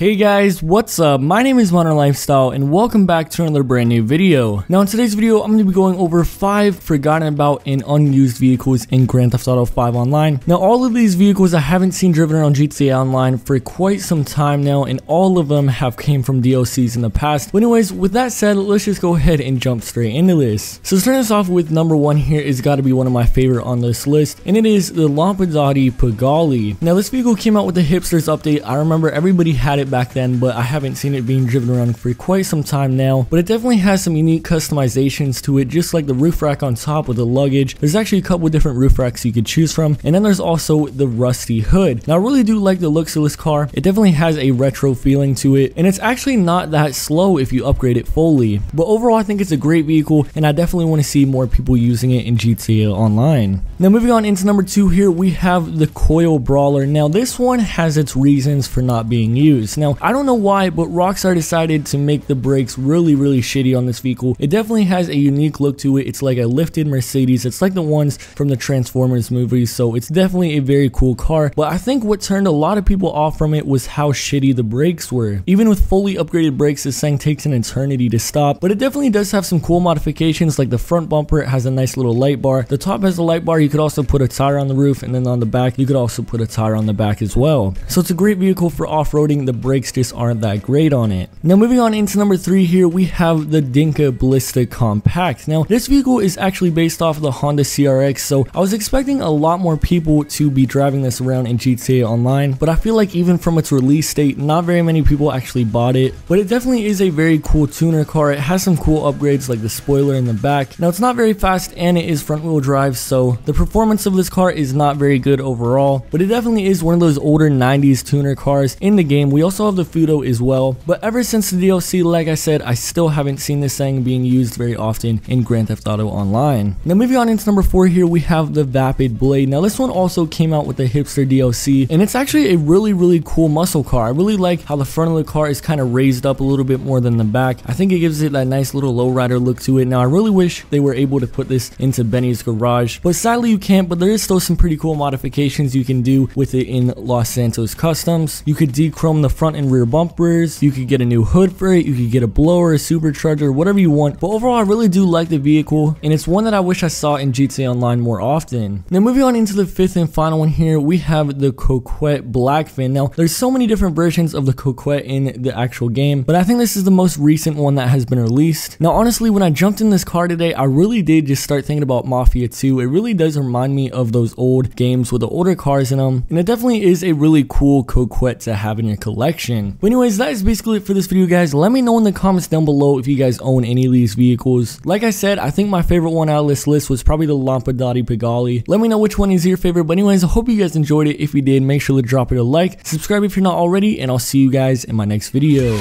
Hey guys, what's up? My name is Modern Lifestyle and welcome back to another brand new video. Now in today's video, I'm going to be going over 5 forgotten about and unused vehicles in Grand Theft Auto 5 Online. Now all of these vehicles I haven't seen driven around GTA Online for quite some time now, and all of them have came from DLCs in the past. But anyways, with that said, let's just go ahead and jump straight into this. So starting us off with number 1 here is got to be one of my favorite on this list, and it is the lampadati pigalle. Now this vehicle came out with the Hipsters update. I remember everybody had it back then, but I haven't seen it being driven around for quite some time now. But it definitely has some unique customizations to it, just like the roof rack on top with the luggage. There's actually a couple of different roof racks you could choose from, and then there's also the rusty hood. Now I really do like the looks of this car. It definitely has a retro feeling to it, and it's actually not that slow if you upgrade it fully. But overall, I think it's a great vehicle, and I definitely want to see more people using it in GTA Online. Now moving on into number 2 here, we have the Coil Brawler. Now this one has its reasons for not being used. Now I don't know why, but Rockstar decided to make the brakes really shitty on this vehicle. It definitely has a unique look to it. It's like a lifted Mercedes. It's like the ones from the Transformers movies, so it's definitely a very cool car. But I think what turned a lot of people off from it was how shitty the brakes were. Even with fully upgraded brakes, this thing takes an eternity to stop, but it definitely does have some cool modifications, like the front bumper. It has a nice little light bar. The top has a light bar. You could also put a tire on the roof, and then on the back you could also put a tire on the back as well. So it's a great vehicle for off-roading. The brakes just aren't that great on it. Now moving on into number 3 here, we have the Dinka Blista Compact. Now this vehicle is actually based off of the Honda CRX, so I was expecting a lot more people to be driving this around in GTA Online, but I feel like even from its release date, not very many people actually bought it. But it definitely is a very cool tuner car. It has some cool upgrades like the spoiler in the back. Now it's not very fast and it is front wheel drive, so the performance of this car is not very good overall, but it definitely is one of those older 90s tuner cars in the game. We also have the Phaedo as well, but ever since the DLC, like I said, I still haven't seen this thing being used very often in Grand Theft Auto Online. Now moving on into number 4 here, we have the Vapid Blade. Now this one also came out with the Hipster DLC, and it's actually a really cool muscle car. I really like how the front of the car is kind of raised up a little bit more than the back. I think it gives it that nice little lowrider look to it. Now I really wish they were able to put this into Benny's garage, but sadly you can't. But there is still some pretty cool modifications you can do with it in Los Santos Customs. You could dechrome the front and rear bumpers. You could get a new hood for it. You could get a blower, a supercharger, whatever you want. But overall, I really do like the vehicle, and it's one that I wish I saw in GTA Online more often. Now moving on into the 5th and final one here, we have the Coquette Blackfin. Now there's so many different versions of the Coquette in the actual game, but I think this is the most recent one that has been released. Now honestly, when I jumped in this car today, I really did just start thinking about Mafia 2. It really does remind me of those old games with the older cars in them, and it definitely is a really cool Coquette to have in your collection. But anyways, that is basically it for this video, guys. Let me know in the comments down below if you guys own any of these vehicles. Like I said, I think my favorite one out of this list was probably the lampadati pigalle. Let me know which one is your favorite. But anyways, I hope you guys enjoyed it. If you did, make sure to drop it a like, subscribe if you're not already, and I'll see you guys in my next video.